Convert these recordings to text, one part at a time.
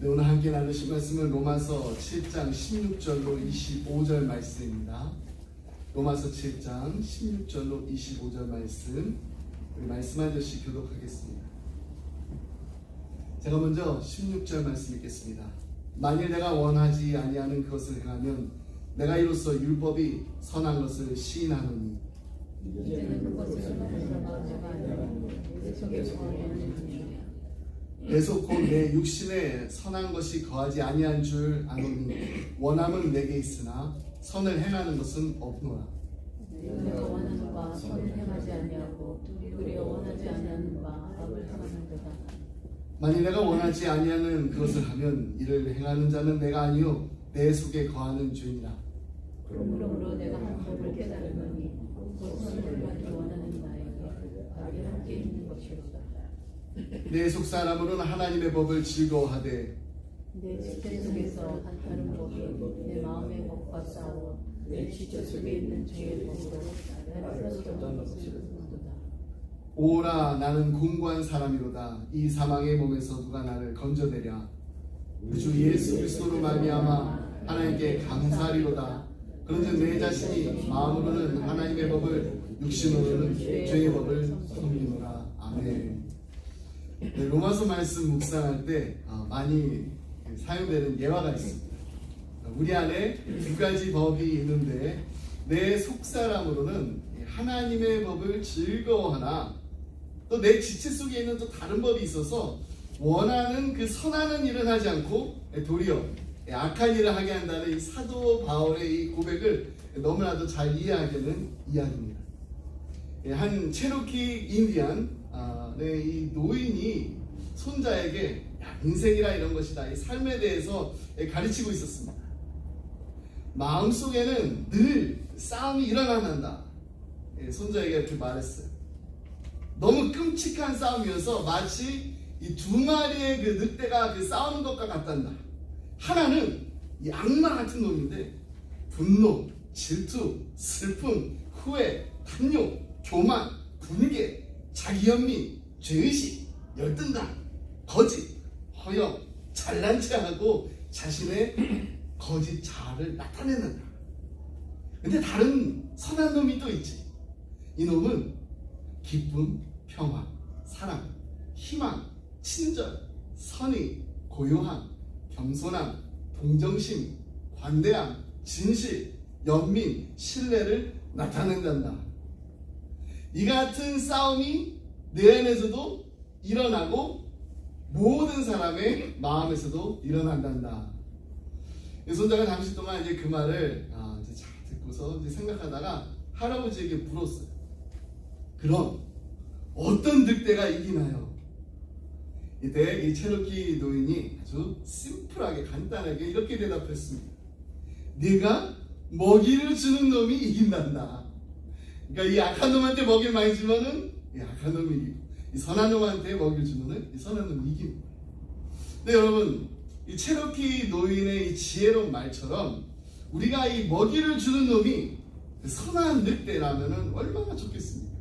네, 오늘 함께 나누실 말씀은 로마서 7장 16절로 25절 말씀입니다. 로마서 7장 16절로 25절 말씀, 우리 말씀 한 절씩 교독하겠습니다. 제가 먼저 16절 말씀 읽겠습니다. 만일 내가 원하지 아니하는 그것을 행하면 내가 이로써 율법이 선한 것을 시인하노니 이제는 그것을 선하여서 내가 아니하고 내 속에 거하는 중이라. 계속 곧 내 육신에 선한 것이 거하지 아니한 줄 아노니 원함은 내게 있으나 선을 행하는 것은 없노라. 내가 원하는 바 선을 행하지 아니하고 도리어 원하지 아니하는 바 악을 행하는도다. 만일 내가 원하지 아니하는 그것을 하면 이를 행하는 자는 내가 아니요 내 속에 거하는 죄니라. 그러므로 내가 한 법을 깨달으니 곧 선을 하기 원하는 나에게 악이 함께 있는 것이로다. 내 속사람으로는 하나님의 법을 즐거워하되 내 지체 속에서 다른 법이 내 마음의 법과 싸워 내 지체 속에 있는 죄의 법으로 나를 쓰러뜨리는 것이로다. 오라 나는 공고한 사람이로다. 이 사망의 몸에서 누가 나를 건져내랴. 주 예수 그리스도로 말미암아 하나님께 감사하리로다. 그런즉 내 자신이 마음으로는 하나님의 법을 육신으로는 죄의 법을 섬기노라. 아멘. 네, 로마서 말씀 묵상할 때 많이 사용되는 예화가 있습니다. 우리 안에 두 가지 법이 있는데 내 속사람으로는 하나님의 법을 즐거워하나 또 내 지체 속에 있는 또 다른 법이 있어서 원하는 그 선하는 일을 하지 않고 도리어 악한 일을 하게 한다는 이 사도 바울의 이 고백을 너무나도 잘 이해하게 되는 이야기입니다. 한 체로키 인디안 이 노인이 손자에게 인생이라 이런 것이다, 이 삶에 대해서 가르치고 있었습니다. 마음속에는 늘 싸움이 일어난다. 손자에게 이렇게 말했어요. 너무 끔찍한 싸움이어서 마치 이 두 마리의 그 늑대가 그 싸우는 것과 같단다. 하나는 이 악마 같은 놈인데 분노, 질투, 슬픔, 후회, 탐욕, 교만, 분개, 자기연민, 죄의식, 열등감, 거짓, 허영, 잘난 체하고 자신의 거짓 자아를 나타내는다. 근데 다른 선한 놈이 또 있지. 이 놈은 기쁨, 평화, 사랑, 희망, 친절, 선의, 고요함, 겸손함, 동정심, 관대함, 진실, 연민, 신뢰를 나타낸단다. 이 같은 싸움이 내 안에서도 일어나고 모든 사람의 마음에서도 일어난단다. 손자가 잠시 동안 이제 그 말을 이제 잘 듣고서 이제 생각하다가 할아버지에게 물었어요. 그럼 어떤 늑대가 이기나요? 이때 이 체로키 노인이 아주 심플하게 간단하게 이렇게 대답했습니다. 네가 먹이를 주는 놈이 이긴단다. 그러니까 이 악한 놈한테 먹이를 많이 주면은 이 악한 놈이 이기고, 이 선한 놈한테 먹이를 주면은 이 선한 놈이 이기는 거예요. 근데 여러분, 이 체로키 노인의 이 지혜로운 말처럼 우리가 이 먹이를 주는 놈이 선한 늑대라면은 얼마나 좋겠습니까?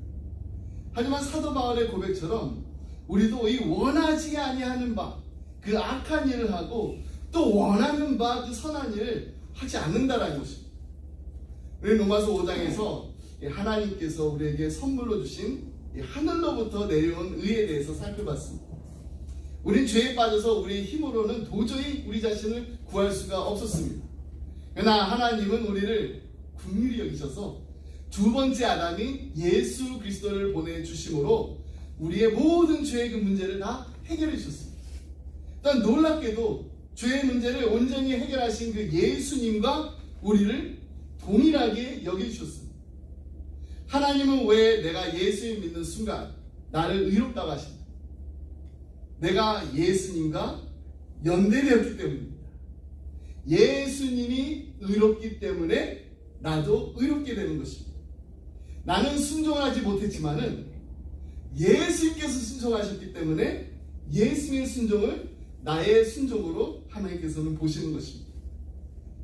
하지만 사도 바울의 고백처럼 우리도 이 원하지 아니하는 바, 그 악한 일을 하고 또 원하는 바, 그 선한 일을 하지 않는다라는 것입니다. 우리 로마서 5장에서 하나님께서 우리에게 선물로 주신 하늘로부터 내려온 의에 대해서 살펴봤습니다. 우린 죄에 빠져서 우리의 힘으로는 도저히 우리 자신을 구할 수가 없었습니다. 그러나 하나님은 우리를 긍휼히 여기셔서 두 번째 아담이 예수 그리스도를 보내주심으로 우리의 모든 죄의 그 문제를 다 해결해 주셨습니다. 일단 놀랍게도 죄의 문제를 온전히 해결하신 그 예수님과 우리를 동일하게 여겨주셨습니다. 하나님은 왜 내가 예수님 믿는 순간 나를 의롭다고 하십니까? 내가 예수님과 연대되었기 때문입니다. 예수님이 의롭기 때문에 나도 의롭게 되는 것입니다. 나는 순종하지 못했지만은 예수님께서 순종하셨기 때문에 예수님의 순종을 나의 순종으로 하나님께서는 보시는 것입니다.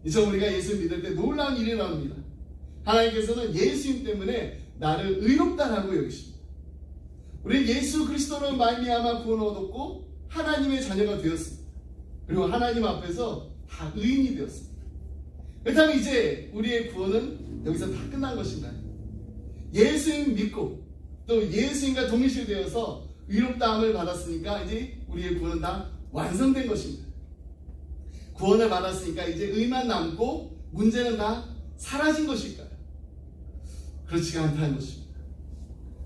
이제 우리가 예수를 믿을 때 놀라운 일이 나옵니다. 하나님께서는 예수님 때문에 나를 의롭다라고 여기십니다. 우리는 예수 그리스도로 말미암아 구원을 얻었고 하나님의 자녀가 되었습니다. 그리고 하나님 앞에서 다 의인이 되었습니다. 그렇다면 이제 우리의 구원은 여기서 다 끝난 것인가요? 예수님 믿고 또 예수님과 동일시되어서 의롭다함을 받았으니까 이제 우리의 구원은 다 완성된 것입니다. 구원을 받았으니까 이제 의만 남고 문제는 다 사라진 것일까요? 그렇지가 않다는 것입니다.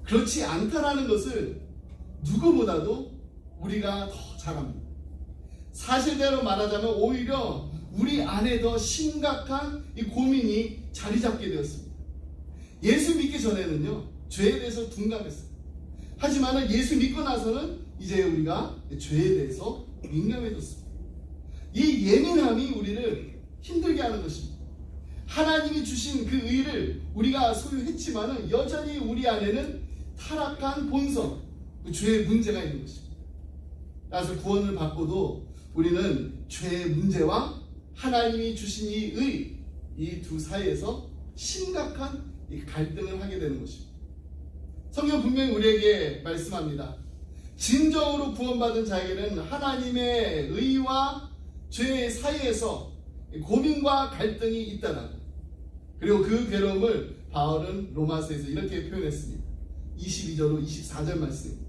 그렇지 않다라는 것을 누구보다도 우리가 더 잘 압니다. 사실대로 말하자면 오히려 우리 안에 더 심각한 이 고민이 자리 잡게 되었습니다. 예수 믿기 전에는요, 죄에 대해서 둔감했어요. 하지만 예수 믿고 나서는 이제 우리가 죄에 대해서 민감해졌습니다. 이 예민함이 우리를 힘들게 하는 것입니다. 하나님이 주신 그 의를 우리가 소유했지만 여전히 우리 안에는 타락한 본성, 그 죄의 문제가 있는 것입니다. 따라서 구원을 받고도 우리는 죄의 문제와 하나님이 주신 이 의, 이 두 사이에서 심각한 이 갈등을 하게 되는 것입니다. 성경 분명히 우리에게 말씀합니다. 진정으로 구원받은 자에게는 하나님의 의와 죄의 사이에서 고민과 갈등이 있다는, 그리고 그 괴로움을 바울은 로마서에서 이렇게 표현했습니다. 22절로 24절 말씀.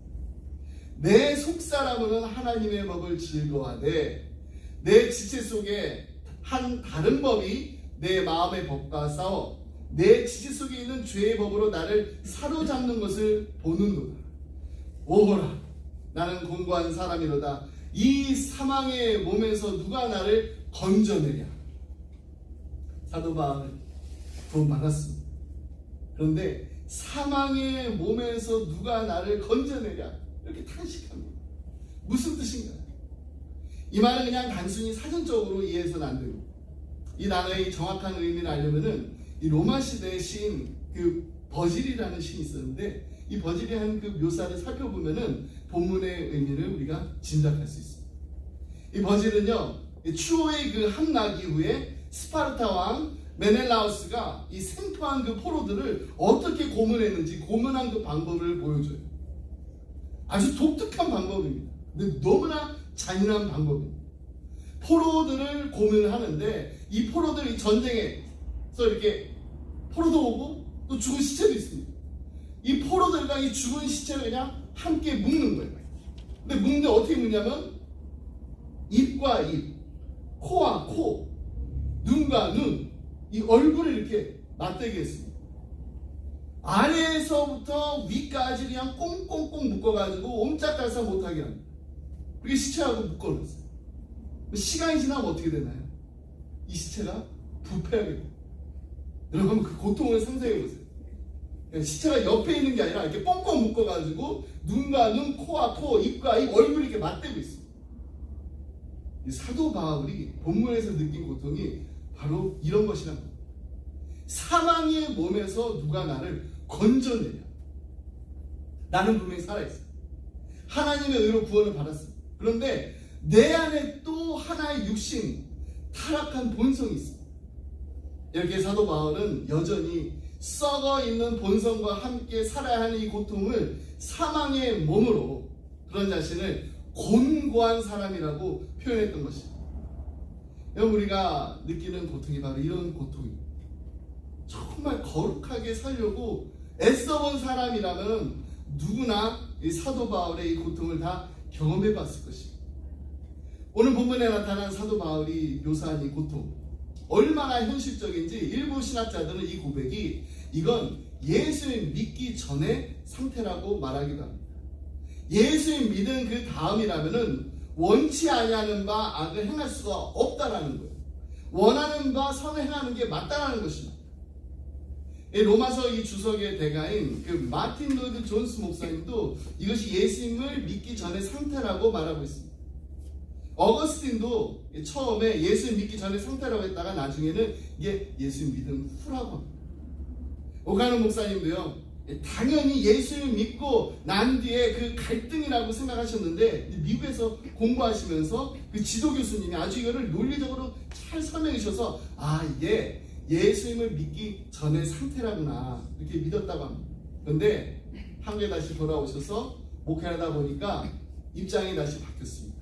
내 속사람은 하나님의 법을 즐거워하되 내 지체 속에 한 다른 법이 내 마음의 법과 싸워 내 지체 속에 있는 죄의 법으로 나를 사로잡는 것을 보는도다. 오호라, 나는 공고한 사람이로다. 이 사망의 몸에서 누가 나를 건져내랴. 사도 바울 구원받았습니다. 그런데 사망의 몸에서 누가 나를 건져내랴, 이렇게 탄식합니다. 무슨 뜻인가요? 이 말은 그냥 단순히 사전적으로 이해해서는 안 됩니다. 이 단어의 정확한 의미를 알려면은 이 로마 시대의 시인 그 버질이라는 시인이 있었는데, 이 버질이 한 그 묘사를 살펴보면은 본문의 의미를 우리가 짐작할 수 있습니다. 이 버질은요, 추호의 그 함락 이후에 스파르타 왕 메넬라우스가 이 생포한 그 포로들을 어떻게 고문했는지 고문한 그 방법을 보여줘요. 아주 독특한 방법입니다. 근데 너무나 잔인한 방법입니다. 포로들을 고문을 하는데 이 포로들이 전쟁에서 이렇게 포로도 오고 또 죽은 시체도 있습니다. 이 포로들과 이 죽은 시체를 그냥 함께 묶는 거예요. 근데 묶는데 어떻게 묶냐면 입과 입, 코와 코, 눈과 눈, 이 얼굴을 이렇게 맞대게 했습니다. 아래에서부터 위까지 그냥 꽁꽁꽁 묶어가지고 옴짝달싹 못하게 합니다. 그렇게 시체하고 묶어놨어요. 시간이 지나면 어떻게 되나요? 이 시체가 부패하게 돼요. 여러분 그 고통을 상상해 보세요. 시체가 옆에 있는 게 아니라 이렇게 꽁꽁 묶어가지고 눈과 눈, 코와 코, 입과 입, 얼굴이 이렇게 맞대고 있습니다. 이 사도 바울이 본문에서 느낀 고통이 바로 이런 것이란 말입니다. 사망의 몸에서 누가 나를 건져내냐. 나는 분명히 살아있어요. 하나님의 의로 구원을 받았습니다. 그런데 내 안에 또 하나의 육신, 타락한 본성이 있습니다. 이렇게 사도 바울은 여전히 썩어 있는 본성과 함께 살아야 하는 이 고통을 사망의 몸으로 그런 자신을 곤고한 사람이라고 표현했던 것입니다. 여러분, 우리가 느끼는 고통이 바로 이런 고통입니다. 정말 거룩하게 살려고 애써본 사람이라면 누구나 이 사도 바울의 이 고통을 다 경험해 봤을 것입니다. 오늘 본문에 나타난 사도 바울이 묘사한 이 고통, 얼마나 현실적인지 일부 신학자들은 이 고백이 이건 예수를 믿기 전의 상태라고 말하기도 합니다. 예수를 믿은 그 다음이라면은 원치 아니하는 바 악을 행할 수가 없다라는 거예요. 원하는 바 선을 행하는 게 맞다라는 것입니다. 이 로마서 이 주석의 대가인 그 마틴 로이드 존스 목사님도 이것이 예수님을 믿기 전의 상태라고 말하고 있습니다. 어거스틴도 처음에 예수를 믿기 전의 상태라고 했다가 나중에는 이게 예수 믿은 후라고 합니다. 오가는 목사님도요, 당연히 예수를 믿고 난 뒤에 그 갈등이라고 생각하셨는데 미국에서 공부하시면서 그 지도 교수님이 아주 이거를 논리적으로 잘 설명해 주셔서 이게 예수님을 믿기 전의 상태라구나 이렇게 믿었다고 합니다. 그런데 한국에 다시 돌아오셔서 목회하다 보니까 입장이 다시 바뀌었습니다.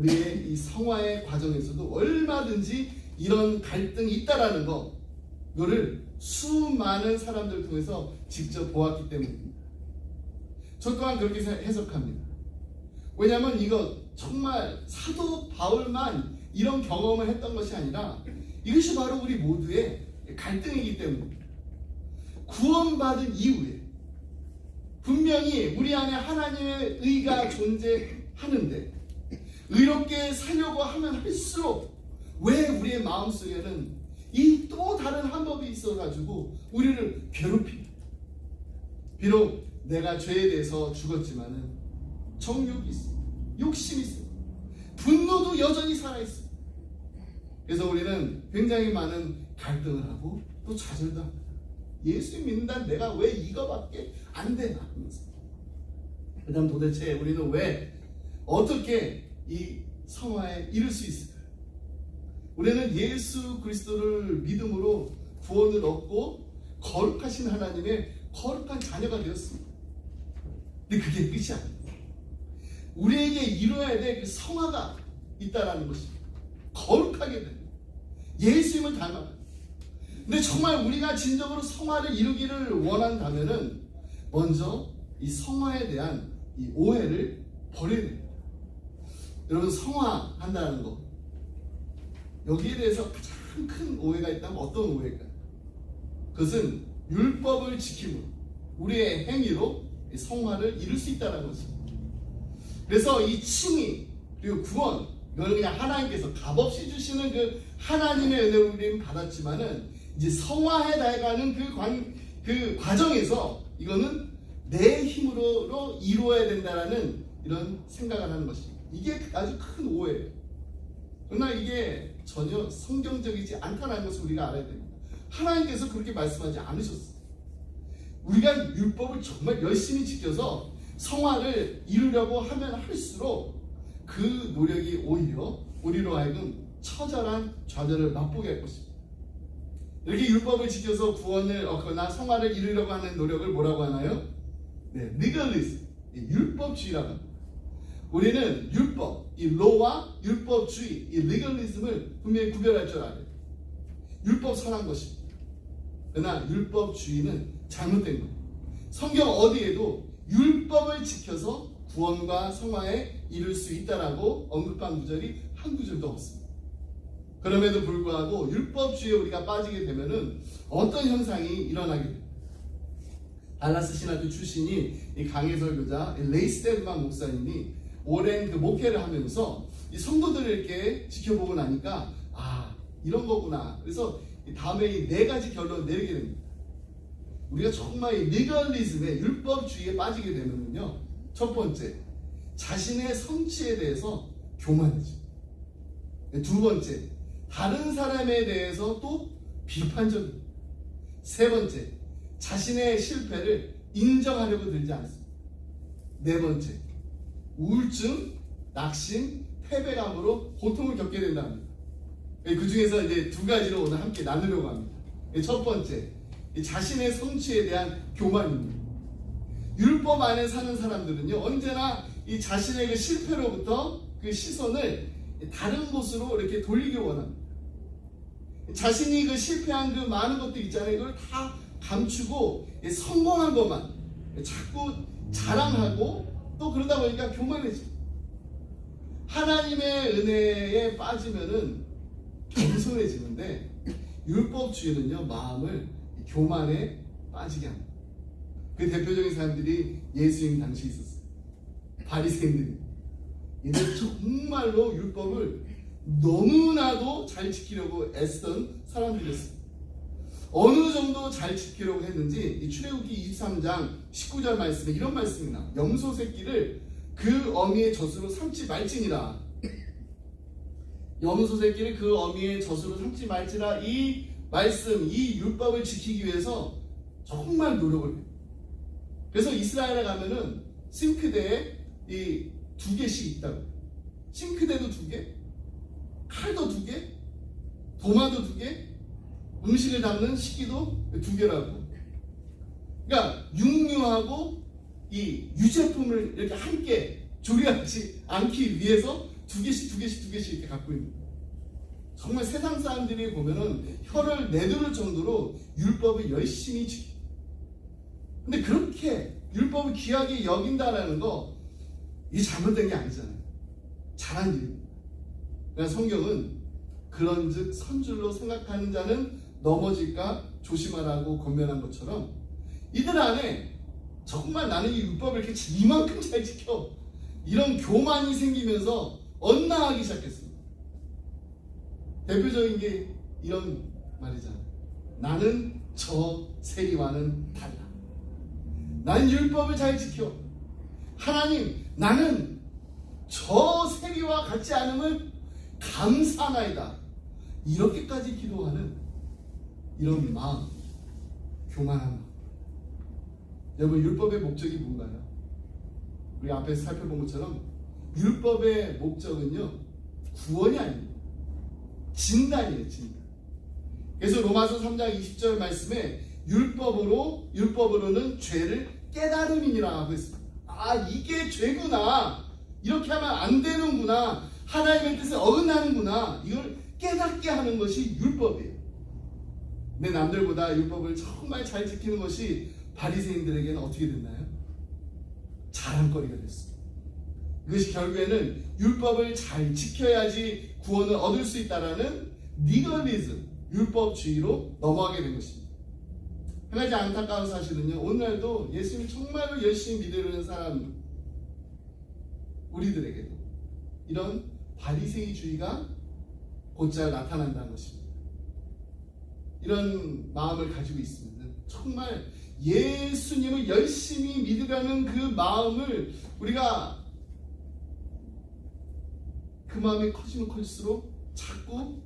우리의 이 성화의 과정에서도 얼마든지 이런 갈등이 있다라는 거, 이거를 수많은 사람들 통해서 직접 보았기 때문입니다. 저 또한 그렇게 해석합니다. 왜냐하면 이거 정말 사도 바울만 이런 경험을 했던 것이 아니라 이것이 바로 우리 모두의 갈등이기 때문입니다. 구원받은 이후에 분명히 우리 안에 하나님의 의가 존재하는데 의롭게 살려고 하면 할수록 왜 우리의 마음속에는 이 또 다른 한 법이 있어가지고 우리를 괴롭힙니다. 비록 내가 죄에 대해서 죽었지만은 정욕이 있어, 욕심이 있어, 분노도 여전히 살아있어. 그래서 우리는 굉장히 많은 갈등을 하고 또 좌절도 합니다. 예수 믿는다 내가 왜 이거밖에 안 되나 하면서. 그 다음 도대체 우리는 왜 어떻게 이 성화에 이룰 수 있을까요? 우리는 예수 그리스도를 믿음으로 구원을 얻고 거룩하신 하나님의 거룩한 자녀가 되었습니다. 근데 그게 끝이 아닙니다. 우리에게 이루어야 될 그 성화가 있다라는 것입니다. 거룩하게 됩니다. 예수님을 닮아가요. 근데 정말 우리가 진정으로 성화를 이루기를 원한다면은 먼저 이 성화에 대한 이 오해를 버려야 됩니다. 여러분, 성화한다는 거, 여기에 대해서 가장 큰 오해가 있다면 어떤 오해일까요? 그것은 율법을 지킴으로 우리의 행위로 성화를 이룰 수 있다는 것입니다. 그래서 이 칭의 그리고 구원, 이걸 그냥 하나님께서 값없이 주시는 그 하나님의 은혜를 우리는 받았지만은 이제 성화해 나가는 그 과정에서 이거는 내 힘으로 이루어야 된다라는 이런 생각을 하는 것입니다. 이게 아주 큰 오해예요. 그러나 이게 전혀 성경적이지 않다는 것을 우리가 알아야 됩니다. 하나님께서 그렇게 말씀하지 않으셨어요. 우리가 율법을 정말 열심히 지켜서 성화를 이루려고 하면 할수록 그 노력이 오히려 우리로 하여금 처절한 좌절을 맛보게 할 것입니다. 이렇게 율법을 지켜서 구원을 얻거나 성화를 이루려고 하는 노력을 뭐라고 하나요? 네, legalism, 율법주의라고 합니다. 우리는 율법, 이 로와 율법주의, 이 legalism을 분명히 구별할 줄 알아요. 율법 선한 것입니다. 그러나 율법주의는 잘못된 거예요. 성경 어디에도 율법을 지켜서 구원과 성화에 이룰 수 있다라고 언급한 구절이 한 구절도 없습니다. 그럼에도 불구하고 율법주의에 우리가 빠지게 되면은 어떤 현상이 일어나게 됩니다. 달라스 신학교 출신이 이 강해 설교자 레이스델만 목사님이 오랜 그 목회를 하면서 이 성도들을 이렇게 지켜보고 나니까 이런 거구나. 그래서 다음에 이 4가지 결론을 내리게 됩니다. 우리가 정말 이 리걸리즘의 율법주의에 빠지게 되면요, 첫 번째, 자신의 성취에 대해서 교만해져. 두 번째, 다른 사람에 대해서 또 비판적이고. 세 번째, 자신의 실패를 인정하려고 들지 않습니다. 네 번째, 우울증, 낙심, 패배감으로 고통을 겪게 된답니다. 그 중에서 이제 2가지로 오늘 함께 나누려고 합니다. 첫 번째, 자신의 성취에 대한 교만입니다. 율법 안에 사는 사람들은요, 언제나 이 자신의 그 실패로부터 그 시선을 다른 곳으로 이렇게 돌리기 원합니다. 자신이 그 실패한 그 많은 것들 있잖아요. 이걸 다 감추고 성공한 것만 자꾸 자랑하고, 또 그러다 보니까 교만해져. 하나님의 은혜에 빠지면은 겸손해지는데, 율법주의는요, 마음을 교만에 빠지게 합니다. 그 대표적인 사람들이 예수님 당시에 있었어요. 바리새인들이. 얘들 정말로 율법을 너무나도 잘 지키려고 애쓰던 사람들이었어요. 어느 정도 잘 지키려고 했는지 이 출애굽기 23장 19절 말씀에 이런 말씀이 나와요. 염소 새끼를 그 어미의 젖으로 삼지 말지니라. 염소 새끼를 그 어미의 젖으로 삼지 말지라. 이 말씀, 이 율법을 지키기 위해서 정말 노력을 해요. 그래서 이스라엘에 가면은 싱크대에 이 2개씩 있다고. 싱크대도 2개, 칼도 2개, 도마도 2개, 음식을 담는 식기도 2개라고. 그러니까 육류하고 이 유제품을 이렇게 함께 조리하지 않기 위해서 두 개씩 이렇게 갖고 있는 거예요. 정말 세상 사람들이 보면은 혀를 내두를 정도로 율법을 열심히 지켜. 근데 그렇게 율법을 귀하게 여긴다라는 거, 이게 잘못된 게 아니잖아요. 잘한 일입니다. 그러니까 성경은 그런즉 선줄로 생각하는 자는 넘어질까 조심하라고 권면한 것처럼 이들 안에 정말 나는 이 율법을 이렇게 이만큼 잘 지켜, 이런 교만이 생기면서 엇나가기 시작했습니다. 대표적인 게 이런 말이잖아요. 나는 저 세리와는 달라. 나는 율법을 잘 지켜. 하나님, 나는 저 세리와 같지 않음을 감사하나이다. 이렇게까지 기도하는 이런 마음, 교만한 마음. 여러분, 율법의 목적이 뭔가요? 우리 앞에서 살펴본 것처럼 율법의 목적은요, 구원이 아닙니다. 진단이에요, 진단. 그래서 로마서 3장 20절 말씀에 율법으로는 죄를 깨달음이니라 하고 있습니다. 아, 이게 죄구나. 이렇게 하면 안 되는구나. 하나님의 뜻에 어긋나는구나. 이걸 깨닫게 하는 것이 율법이에요. 근데 남들보다 율법을 정말 잘 지키는 것이 바리새인들에게는 어떻게 됐나요? 자랑거리가 됐습니다. 이것이 결국에는 율법을 잘 지켜야지 구원을 얻을 수 있다라는 리거리즘, 율법주의로 넘어가게 된 것입니다. 한 가지 안타까운 사실은요, 오늘날도 예수님을 정말로 열심히 믿으려는 사람, 우리들에게도 이런 바리새이주의가 곧잘 나타난다는 것입니다. 이런 마음을 가지고 있으면 정말 예수님을 열심히 믿으려는 그 마음을 우리가 그 마음이 커지면 클수록 자꾸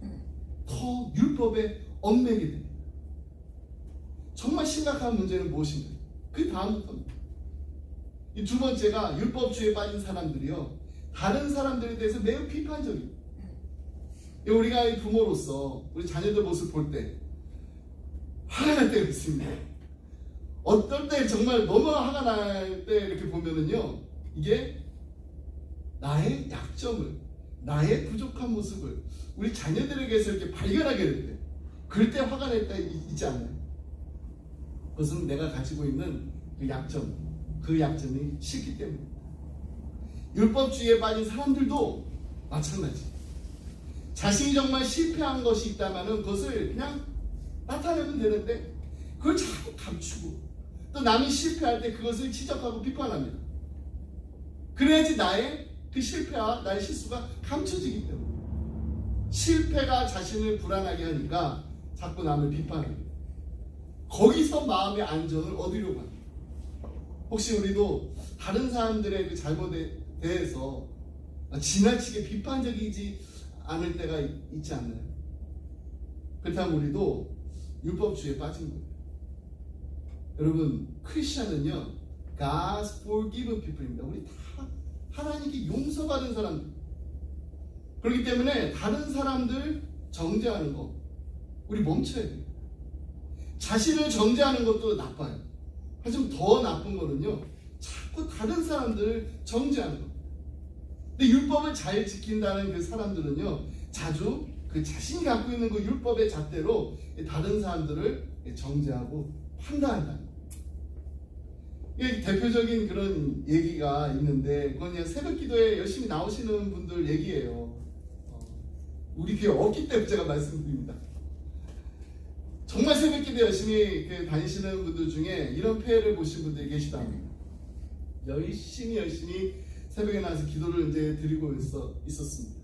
더 율법에 얽매게 됩니다. 정말 심각한 문제는 무엇인가요? 그 다음부터입니다. 이 두 번째가 율법주의에 빠진 사람들이요, 다른 사람들에 대해서 매우 비판적입니다. 우리가 부모로서 우리 자녀들 모습 볼 때 화가 날 때가 있습니다. 어떨 때 정말 너무 화가 날 때 이렇게 보면은요, 이게 나의 약점을, 나의 부족한 모습을 우리 자녀들에게서 이렇게 발견하게 될 때, 그럴 때 화가 날 때 있지 않나요? 그것은 내가 가지고 있는 그 약점, 그 약점이 싫기 때문입니다. 율법주의에 빠진 사람들도 마찬가지. 자신이 정말 실패한 것이 있다면 그것을 그냥 나타내면 되는데 그걸 자꾸 감추고, 또 남이 실패할 때 그것을 지적하고 비판합니다. 그래야지 나의 그 실패와 나의 실수가 감춰지기 때문에. 실패가 자신을 불안하게 하니까 자꾸 남을 비판합니다. 거기서 마음의 안정을 얻으려고 합니다. 혹시 우리도 다른 사람들의 그 잘못에 대해서 지나치게 비판적이지 않을 때가 있지 않나요? 그렇다면 우리도 율법주의에 빠진 거예요. 여러분, 크리스천은요, God's forgiven people입니다. 우리 다 하나님께 용서받은 사람들. 그렇기 때문에 다른 사람들 정죄하는 거 우리 멈춰야 돼요. 자신을 정죄하는 것도 나빠요. 하지만 더 나쁜 거는요, 자꾸 다른 사람들을 정죄하는 거. 근데 율법을 잘 지킨다는 그 사람들은요, 자주 그 자신이 갖고 있는 그 율법의 잣대로 다른 사람들을 정죄하고 판단한다. 이게 대표적인 그런 얘기가 있는데, 그건 그냥 새벽 기도에 열심히 나오시는 분들 얘기예요. 우리 교회 없기 때문에 제가 말씀드립니다. 정말 새벽 기도 열심히 다니시는 분들 중에 이런 폐해를 보신 분들이 계시다 합니다. 열심히 새벽에 나와서 기도를 이제 드리고 있었습니다.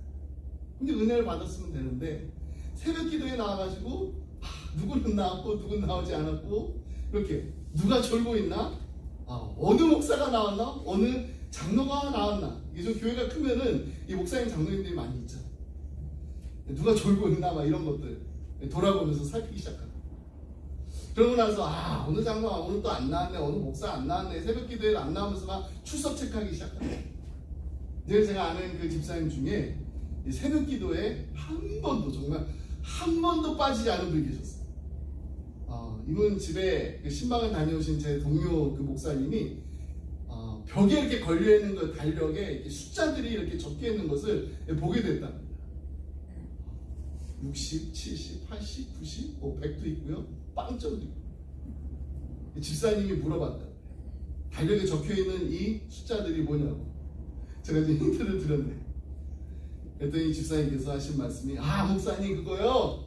근데 은혜를 받았으면 되는데, 새벽 기도에 나와가지고 누구는 나왔고 누구는 나오지 않았고, 이렇게 누가 졸고 있나? 어느 목사가 나왔나? 어느 장로가 나왔나? 이게 좀 교회가 크면은 이 목사님 장로님들이 많이 있죠. 누가 졸고 있나? 막 이런 것들 돌아보면서 살피기 시작합니다. 그러고 나서 어느 장로가 오늘 또 안 나왔네, 어느 목사 안 나왔네, 새벽 기도에 안 나오면서 막 출석 체크하기 시작합니다. 제가 아는 그 집사님 중에 새벽 기도에 정말 한 번도 빠지지 않은 분이 계셨어요. 이분 집에 신방을 다녀오신 제 동료 그 목사님이 벽에 이렇게 걸려 있는 그 달력에 이렇게 숫자들이 이렇게 적혀 있는 것을 보게 됐답니다. 60, 70, 80, 90, 100도 있고요. 빵점도 있고. 집사님이 물어봤다. 달력에 적혀 있는 이 숫자들이 뭐냐고. 제가 이제 힌트를 드렸네. 그랬더니 집사님께서 하신 말씀이, 목사님 그거요,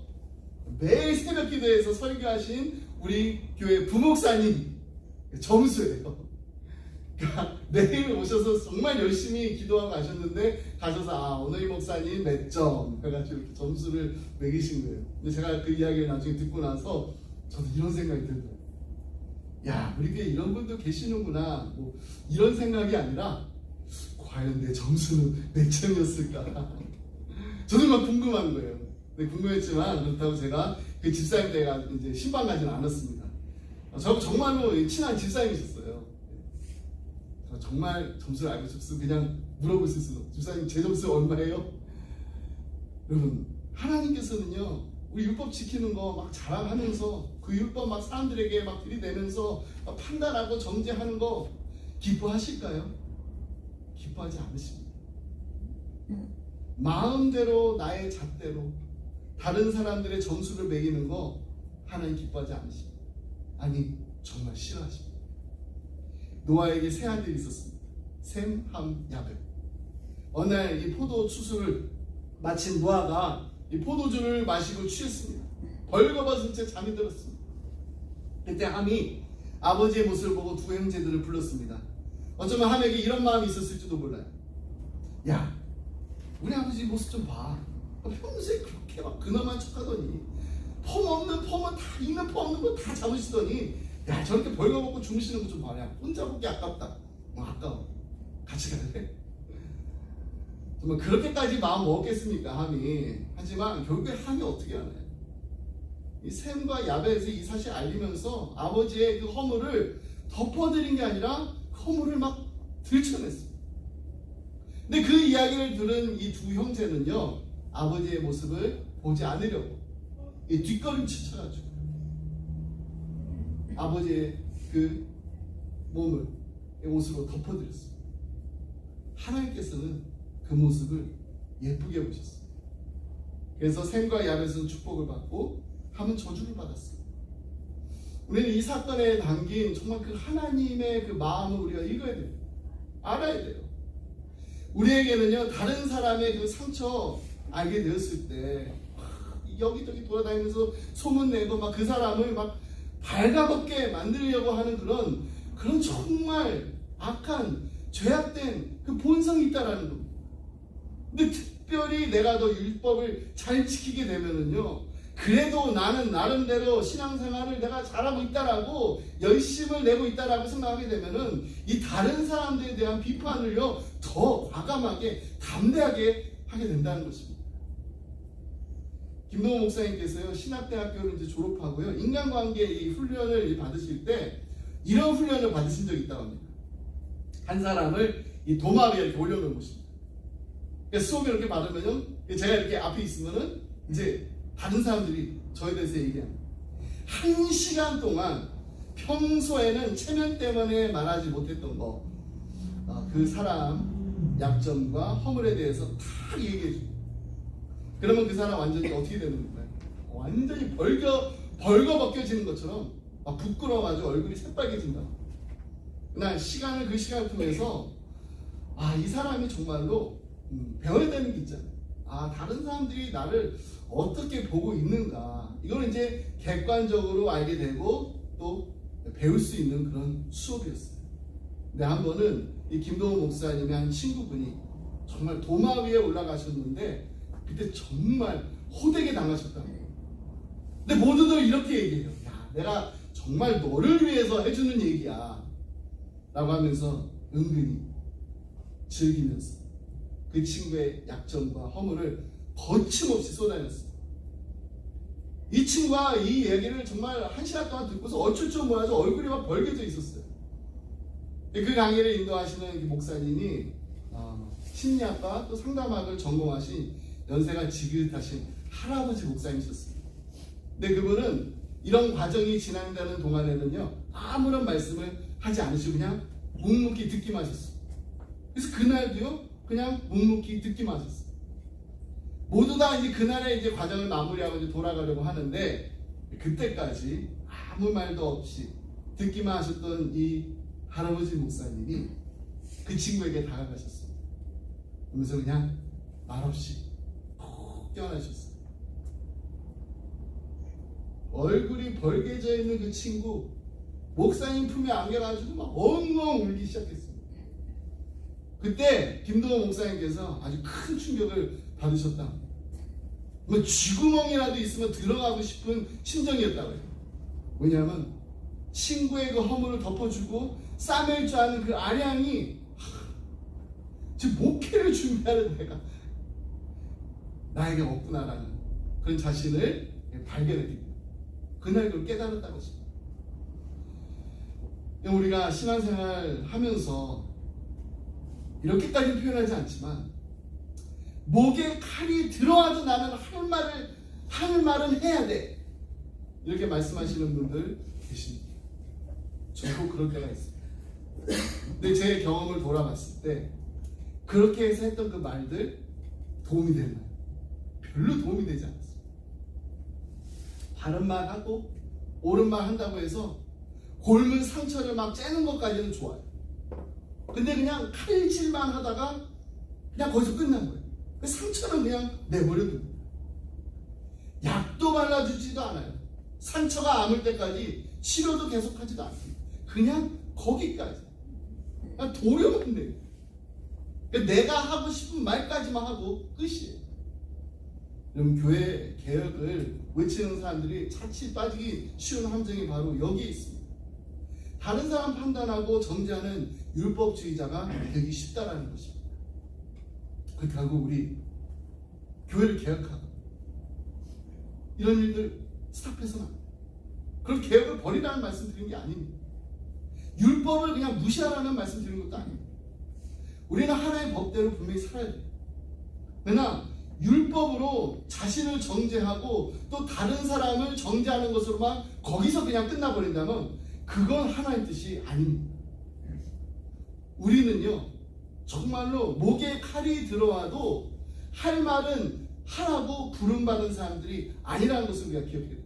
매일 새벽 기도에서 설교하신 우리 교회 부목사님 점수예요. 그러니까 매일 오셔서 정말 열심히 기도하고 가셨는데 가셔서 오늘 이 목사님 몇 점 해가지고 이렇게 점수를 매기신 거예요. 근데 제가 그 이야기를 나중에 듣고 나서 저도 이런 생각이 들더라고요. 야, 우리 교회에 이런 분도 계시는구나. 뭐 이런 생각이 아니라 과연 내 점수는 몇 점이었을까? 저도 막 궁금한 거예요. 근데 궁금했지만 그렇다고 제가 그 집사님 때가 이제 신방 가지는 않았습니다. 저 정말로 친한 집사님이셨어요. 정말 점수를 알고 싶어서 그냥 물어볼 수 있어요. 집사님 제 점수 얼마예요? 여러분, 하나님께서는요 우리 율법 지키는 거 막 자랑하면서 그 율법 막 사람들에게 막 들이대면서 막 판단하고 정죄하는 거 기뻐하실까요? 기뻐하지 않으십니다. 마음대로 나의 잣대로 다른 사람들의 점수를 매기는 거 하나님 기뻐하지 않으십니다. 아니, 정말 싫어하십니다. 노아에게 세 아들이 있었습니다. 셈, 함, 야벳. 어느 날 이 포도 추수를 마친 노아가 이 포도주를 마시고 취했습니다. 벌거벗은 채 잠이 들었습니다. 그때 함이 아버지의 모습을 보고 두 형제들을 불렀습니다. 어쩌면 함에게 이런 마음이 있었을지도 몰라요. 야, 우리 아버지 모습 좀 봐. 평소에 그렇게 막 근엄한 척하더니 펌 없는 펌은 다 있는 펌 없는 거 다 잡으시더니 야, 저렇게 벌거벗고 주무시는 거 좀 봐라. 혼자 보기 아깝다. 아까워. 같이 갈래? 정말 그렇게까지 마음 먹겠습니까, 함이? 하지만 결국에 함이 어떻게 하나요? 이 셈과 야벳에서 이 사실 알리면서 아버지의 그 허물을 덮어드린 게 아니라 허물을 막 들춰냈습니다. 근데 그 이야기를 들은 이 두 형제는요, 아버지의 모습을 보지 않으려고 이 뒷걸음질 쳐가지고 아버지의 그 몸을 이 옷으로 덮어드렸습니다. 하나님께서는 그 모습을 예쁘게 보셨습니다. 그래서 셈과 야벳은 축복을 받고 함은 저주를 받았습니다. 우리는 이 사건에 담긴 정말 그 하나님의 그 마음을 우리가 읽어야 돼요. 알아야 돼요. 우리에게는요, 다른 사람의 그 상처 알게 되었을 때 여기저기 돌아다니면서 소문내고 막 그 사람을 막 발가벗게 만들려고 하는 그런 정말 악한 죄악된 그 본성이 있다라는 겁니다. 근데 특별히 내가 더 율법을 잘 지키게 되면은요, 그래도 나는 나름대로 신앙생활을 내가 잘하고 있다라고 열심을 내고 있다라고 생각하게 되면은 이 다른 사람들에 대한 비판을요 더 과감하게 담대하게 하게 된다는 것입니다. 김동호 목사님께서요 신학대학교를 이제 졸업하고요 인간관계 이 훈련을 받으실 때 이런 훈련을 받으신 적이 있다고 합니다. 한 사람을 이 도마 위에 이렇게 올려놓은 것입니다. 그러니까 수업을 이렇게 받으면요 제가 이렇게 앞에 있으면은 이제 다른 사람들이 저에 대해서 얘기합니다. 1시간 동안 평소에는 체면 때문에 말하지 못했던 거, 그 사람 약점과 허물에 대해서 다 얘기해 줍니다. 그러면 그 사람 완전히 어떻게 되는 건가요? 완전히 벌거벗겨지는 것처럼 부끄러워가지고 얼굴이 새빨개진다. 그러나 그 시간을 통해서 이 사람이 정말로 배워야 되는 게 있잖아요. 다른 사람들이 나를 어떻게 보고 있는가, 이걸 이제 객관적으로 알게 되고 또 배울 수 있는 그런 수업이었어요. 근데 한 번은 이 김동호 목사님의 한 친구분이 정말 도마 위에 올라가셨는데 그때 정말 호되게 당하셨다는 거예요. 근데 모두들 이렇게 얘기해요. 야, 내가 정말 너를 위해서 해주는 얘기야 라고 하면서 은근히 즐기면서 그 친구의 약점과 허물을 거침없이 쏟아냈어요. 이 친구가 이 얘기를 정말 1시간 동안 듣고서 어쩔 줄 몰라서 얼굴이 막 벌개져 있었어요. 그 강의를 인도하시는 목사님이 심리학과 또 상담학을 전공하신 연세가 지긋하신 할아버지 목사님이셨습니다. 근데 그분은 이런 과정이 진행되는 동안에는요 아무런 말씀을 하지 않으시고 그냥 묵묵히 듣기만 하셨어요. 그래서 그날도요 그냥 묵묵히 듣기만 하셨어요. 모두 다 이제 그날의 이제 과정을 마무리하고 이제 돌아가려고 하는데 그때까지 아무 말도 없이 듣기만 하셨던 이 할아버지 목사님이 그 친구에게 다가가셨어요. 그러면서 그냥 말없이 콕 껴안으셨어요. 얼굴이 벌개져 있는 그 친구 목사님 품에 안겨가지고 막 엉엉 울기 시작했어요. 그때 김동호 목사님께서 아주 큰 충격을 받으셨다. 뭐 쥐구멍이라도 있으면 들어가고 싶은 심정이었다고 해요. 왜냐하면 친구의 그 허물을 덮어주고 싸맬 줄 아는 그 아량이 지금 목회를 준비하는 내가 나에게 없구나라는 그런 자신을 발견했기 때문에 그날 그걸 깨달았다고 했습니다. 우리가 신앙생활 하면서 이렇게까지 표현하지 않지만 목에 칼이 들어와도 나는 할 말은 해야 돼 이렇게 말씀하시는 분들 계십니다. 저도 그럴 때가 있습니다. 근데 제 경험을 돌아봤을 때 그렇게 해서 했던 그 말들 도움이 되나요? 별로 도움이 되지 않았어요. 바른 말 하고 옳은 말 한다고 해서 골문 상처를 막 째는 것까지는 좋아요. 근데 그냥 칼질만 하다가 그냥 거기서 끝난 거예요. 그 상처는 그냥 내버려둡니다. 약도 발라주지도 않아요. 상처가 아물 때까지 치료도 계속하지도 않습니다. 그냥 거기까지 그냥 도려만 돼요. 내가 하고 싶은 말까지만 하고 끝이에요. 그럼 교회 개혁을 외치는 사람들이 자칫 빠지기 쉬운 함정이 바로 여기에 있습니다. 다른 사람 판단하고 정죄하는 율법주의자가 되기 쉽다라는 것입니다. 그렇다고 우리 교회를 개혁하고 이런 일들 스탑해서는 안 돼요. 그럼 개혁을 버리라는 말씀 드린 게 아닙니다. 율법을 그냥 무시하라는 말씀 드린 것도 아닙니다. 우리는 하나의 법대로 분명히 살아야 돼요. 그러나 율법으로 자신을 정죄하고 또 다른 사람을 정죄하는 것으로만 거기서 그냥 끝나버린다면 그건 하나의 뜻이 아닙니다. 우리는요 정말로 목에 칼이 들어와도 할 말은 하라고 부름받은 사람들이 아니라는 것을 우리가 기억해야 돼요.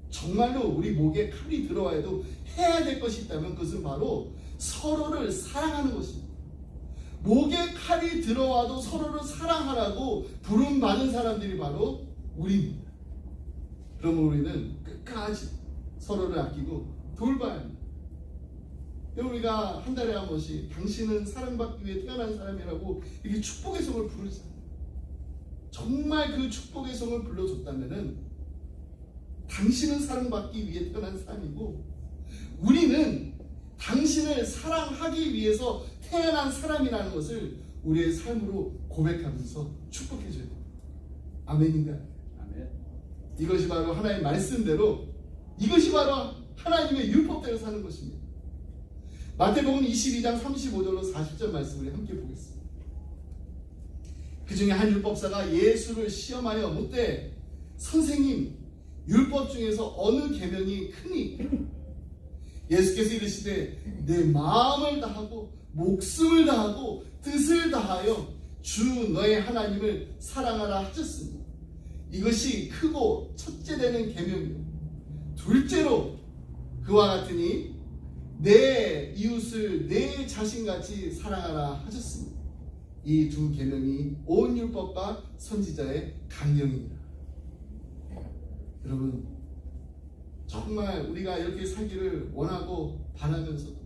정말로 우리 목에 칼이 들어와도 해야 될 것이 있다면 그것은 바로 서로를 사랑하는 것입니다. 목에 칼이 들어와도 서로를 사랑하라고 부름받은 사람들이 바로 우리입니다. 그러면 우리는 끝까지 서로를 아끼고 돌봐야 합니다. 우리가 한 달에 한 번씩 당신은 사랑받기 위해 태어난 사람이라고 이렇게 축복의 성을 부르잖아요. 정말 그 축복의 성을 불러줬다면은 당신은 사랑받기 위해 태어난 사람이고 우리는 당신을 사랑하기 위해서 태어난 사람이라는 것을 우리의 삶으로 고백하면서 축복해줘야 돼요. 아멘인가요? 아멘. 이것이 바로 하나님의 말씀대로 이것이 바로 하나님의 율법대로 사는 것입니다. 마태복음 22장 35절로 40절 말씀을 함께 보겠습니다. 그 중에 한 율법사가 예수를 시험하여 묻되 선생님 율법 중에서 어느 계명이 크니? 예수께서 이르시되 내 마음을 다하고 목숨을 다하고 뜻을 다하여 주 너의 하나님을 사랑하라 하셨으니 이것이 크고 첫째 되는 계명이요 둘째로 그와 같으니 내 이웃을 내 자신같이 사랑하라 하셨습니다. 이 두 계명이 온 율법과 선지자의 강령입니다. 여러분 정말 우리가 이렇게 살기를 원하고 바라면서도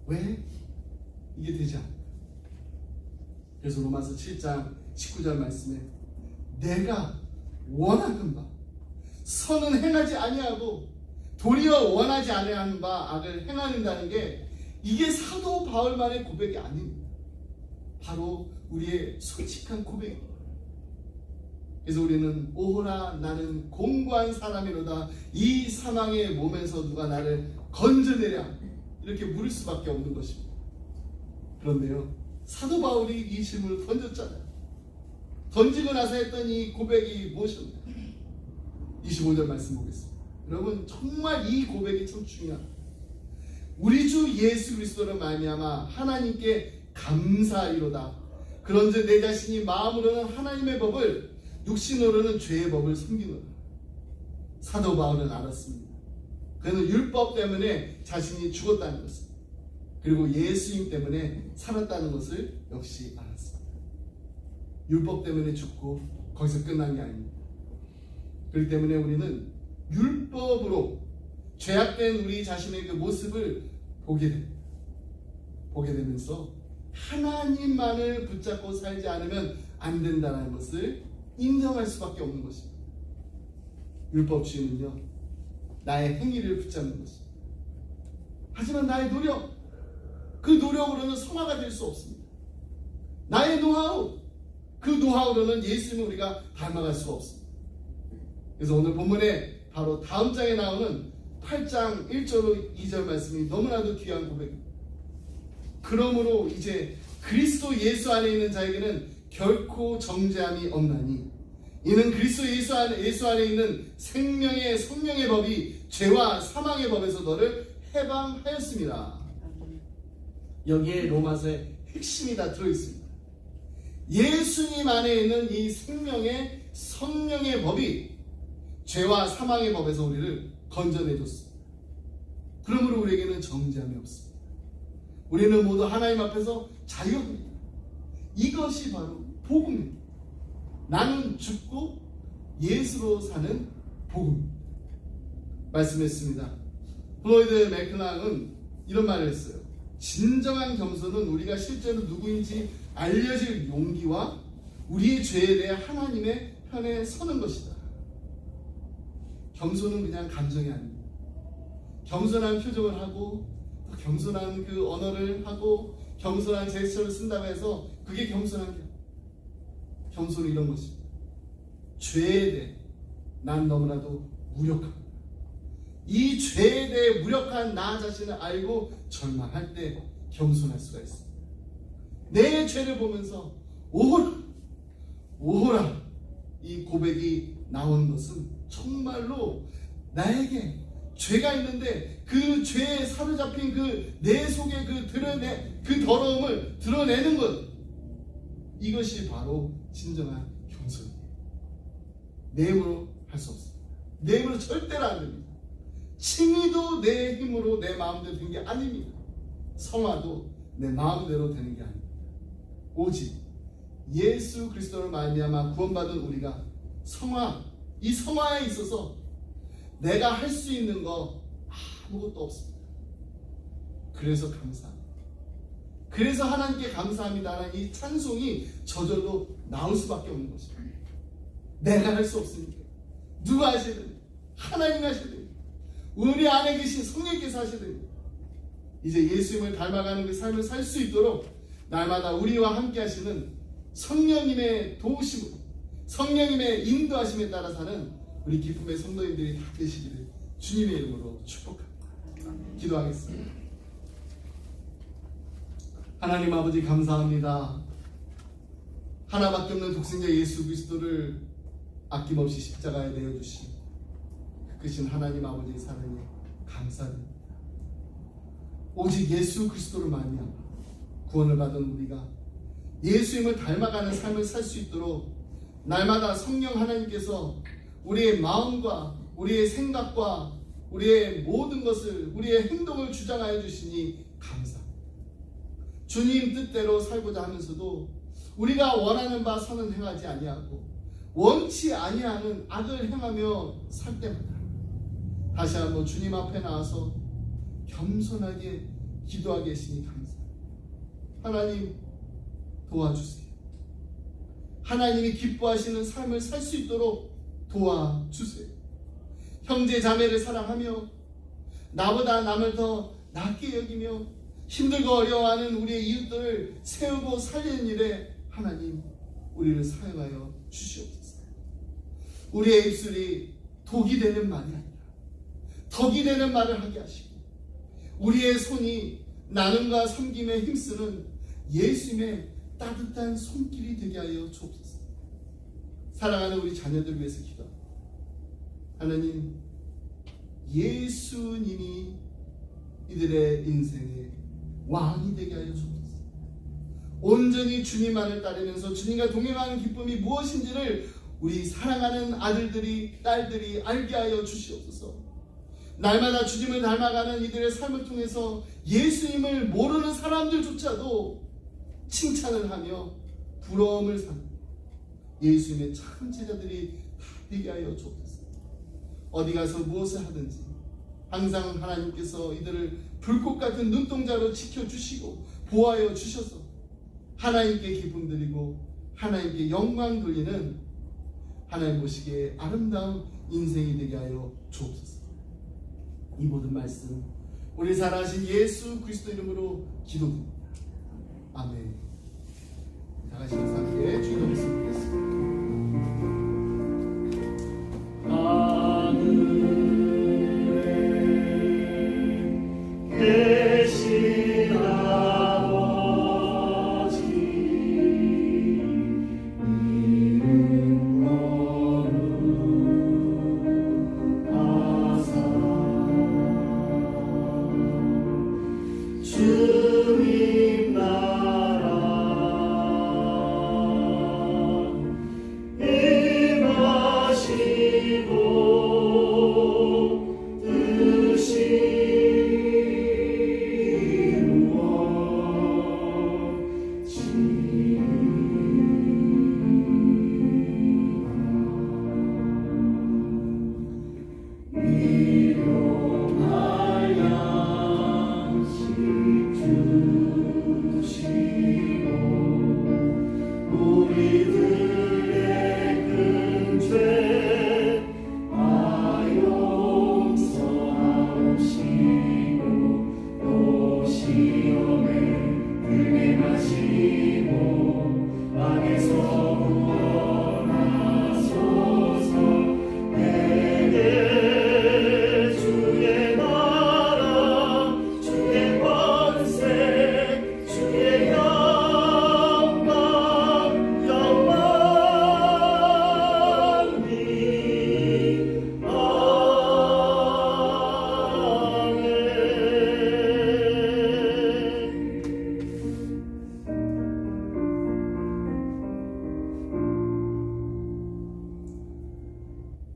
왜 이게 되지 않을까? 그래서 로마서 7장 19절 말씀에 내가 원하는 바 선은 행하지 아니하고 도리어 원하지 아니하는 바 악을 행하는다는 게 이게 사도 바울만의 고백이 아닙니다. 바로 우리의 솔직한 고백입니다. 그래서 우리는 오호라 나는 공고한 사람이로다 이 사망의 몸에서 누가 나를 건져내랴 이렇게 물을 수밖에 없는 것입니다. 그런데요 사도 바울이 이 질문을 던졌잖아요. 던지고 나서 했던 이 고백이 무엇입니까? 25절 말씀 보겠습니다. 여러분 정말 이 고백이 참 중요합니다. 우리 주 예수 그리스도를 말미암아 하나님께 감사하리로다. 그런즉 내 자신이 마음으로는 하나님의 법을, 육신으로는 죄의 법을 섬기노라. 사도 바울은 알았습니다. 그는 율법 때문에 자신이 죽었다는 것을, 그리고 예수님 때문에 살았다는 것을 역시 알았습니다. 율법 때문에 죽고 거기서 끝난 게 아닙니다. 그렇기 때문에 우리는 율법으로 죄악된 우리 자신의 그 모습을 보게 됩니다. 보게 되면서 하나님만을 붙잡고 살지 않으면 안 된다는 것을 인정할 수밖에 없는 것입니다. 율법주의는요, 나의 행위를 붙잡는 것입니다. 하지만 나의 노력, 그 노력으로는 성화가 될 수 없습니다. 나의 노하우, 그 노하우로는 예수님을 우리가 닮아갈 수가 없습니다. 그래서 오늘 본문에 바로 다음 장에 나오는 8장 1절로 2절 말씀이 너무나도 귀한 고백입니다. 그러므로 이제 그리스도 예수 안에 있는 자에게는 결코 정죄함이 없나니 이는 그리스도 예수 안에 있는 생명의 성령의 법이 죄와 사망의 법에서 너를 해방하였습니다. 여기에 로마서의 핵심이 다 들어있습니다. 예수님 안에 있는 이 생명의 성령의 법이 죄와 사망의 법에서 우리를 건져내줬습니다. 그러므로 우리에게는 정죄함이 없습니다. 우리는 모두 하나님 앞에서 자유합니다. 이것이 바로 복음입니다. 나는 죽고 예수로 사는 복음. 말씀했습니다. 플로이드 맥클랑은 이런 말을 했어요. 진정한 겸손은 우리가 실제로 누구인지 알려질 용기와 우리의 죄에 대해 하나님의 편에 서는 것이다. 겸손은 그냥 감정이 아닙니다. 겸손한 표정을 하고 겸손한 그 언어를 하고 겸손한 제스처를 쓴다고 해서 그게 겸손한 게, 겸손은 이런 것입니다. 죄에 대해 난 너무나도 무력합니다. 이 죄에 대해 무력한 나 자신을 알고 절망할 때 겸손할 수가 있습니다. 내 죄를 보면서 오호라 오호라 이 고백이 나오는 것은 정말로 나에게 죄가 있는데 그 죄에 사로잡힌 그 내 속에 그 더러움을 드러내는 것, 이것이 바로 진정한 겸손이에요. 내 힘으로 할 수 없습니다. 내 힘으로 절대로 안 됩니다. 칭의도 내 힘으로 내 마음대로 되는 게 아닙니다. 성화도 내 마음대로 되는 게 아닙니다. 오직 예수 그리스도를 말미암아 구원받은 우리가 이 성화에 있어서 내가 할 수 있는 거 아무것도 없습니다. 그래서 감사합니다. 그래서 하나님께 감사합니다라는 이 찬송이 저절로 나올 수밖에 없는 것입니다. 내가 할 수 없으니까 누가 하셔야 됩니까? 하나님이 하셔야 됩니다. 우리 안에 계신 성령께서 하셔야 됩니다. 이제 예수님을 닮아가는 그 삶을 살 수 있도록 날마다 우리와 함께 하시는 성령님의 도우심으로, 성령님의 인도하심에 따라 사는 우리 기쁨의 성도님들이 다 되시기를 주님의 이름으로 축복합니다. 기도하겠습니다. 하나님 아버지 감사합니다. 하나밖에 없는 독생자 예수 그리스도를 아낌없이 십자가에 내어주신 그 크신 하나님 아버지의 사랑에 감사드립니다. 오직 예수 그리스도를 말미암아 구원을 받은 우리가 예수님을 닮아가는 삶을 살 수 있도록 날마다 성령 하나님께서 우리의 마음과 우리의 생각과 우리의 모든 것을, 우리의 행동을 주장하여 주시니 감사합니다. 주님 뜻대로 살고자 하면서도 우리가 원하는 바 선은 행하지 아니하고 원치 아니하는 악을 행하며 살 때마다 다시 한번 주님 앞에 나와서 겸손하게 기도하게 하시니 감사합니다. 하나님 도와주세요. 하나님이 기뻐하시는 삶을 살 수 있도록 도와주세요. 형제 자매를 사랑하며 나보다 남을 더 낫게 여기며 힘들고 어려워하는 우리의 이웃들을 세우고 살리는 일에 하나님 우리를 사용하여 주시옵소서. 우리의 입술이 독이 되는 말이 아니라 덕이 되는 말을 하게 하시고 우리의 손이 나눔과 섬김에 힘쓰는 예수님의 따뜻한 손길이 되게 하여 주옵소서. 사랑하는 우리 자녀들 위해서 기도합니다. 하나님, 예수님이 이들의 인생의 왕이 되게 하여 주옵소서. 온전히 주님만을 따르면서 주님과 동행하는 기쁨이 무엇인지를 우리 사랑하는 아들들이 딸들이 알게 하여 주시옵소서. 날마다 주님을 닮아가는 이들의 삶을 통해서 예수님을 모르는 사람들조차도 칭찬을 하며 부러움을 사는 예수님의 참 제자들이 다 되게 하여 주옵소서. 어디 가서 무엇을 하든지 항상 하나님께서 이들을 불꽃 같은 눈동자로 지켜주시고 보호하여 주셔서 하나님께 기쁨 드리고 하나님께 영광 돌리는 하나님 보시기에 아름다운 인생이 되게 하여 주옵소서. 이 모든 말씀 우리 살아신 예수 그리스도 이름으로 기도드립니다. 아멘. 다 같이 함께 주기도 말씀 드리겠습니다.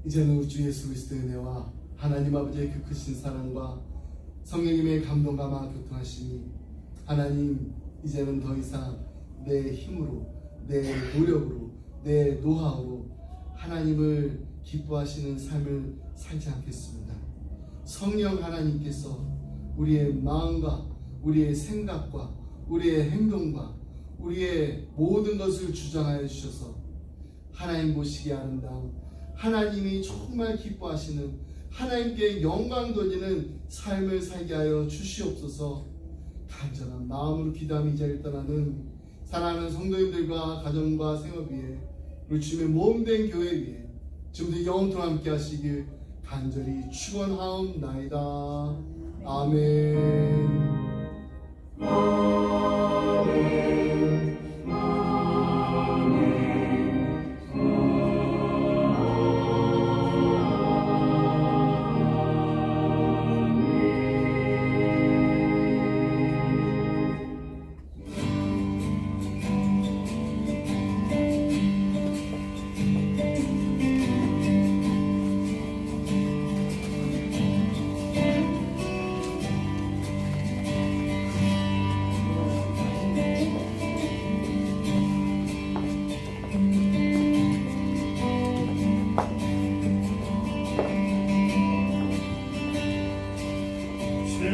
이제는 우리 주 예수 그리스도의 은혜와 하나님 아버지의 그 크신 사랑과 성령님의 감동감화 교통하심이 하나님 이제는 더 이상 내 힘으로 내 노력으로 내 노하우로 하나님을 기뻐하시는 삶을 살지 않겠습니다. 성령 하나님께서 우리의 마음과 우리의 생각과 우리의 행동과 우리의 모든 것을 주장하여 주셔서 하나님 보시기에 아름다운 하나님이 정말 기뻐하시는 하나님께 영광 돌리는 삶을 살게 하여 주시옵소서. 간절한 마음으로 기도하며 이 자리를 떠나는 사랑하는 성도님들과 가정과 생업 위에 우리 주님의 몸된 교회 위에 지금도 영원토록 함께 하시길 간절히 축원하옵나이다. 아멘.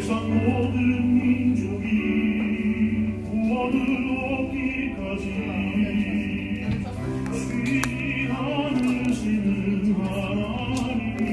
세상 모든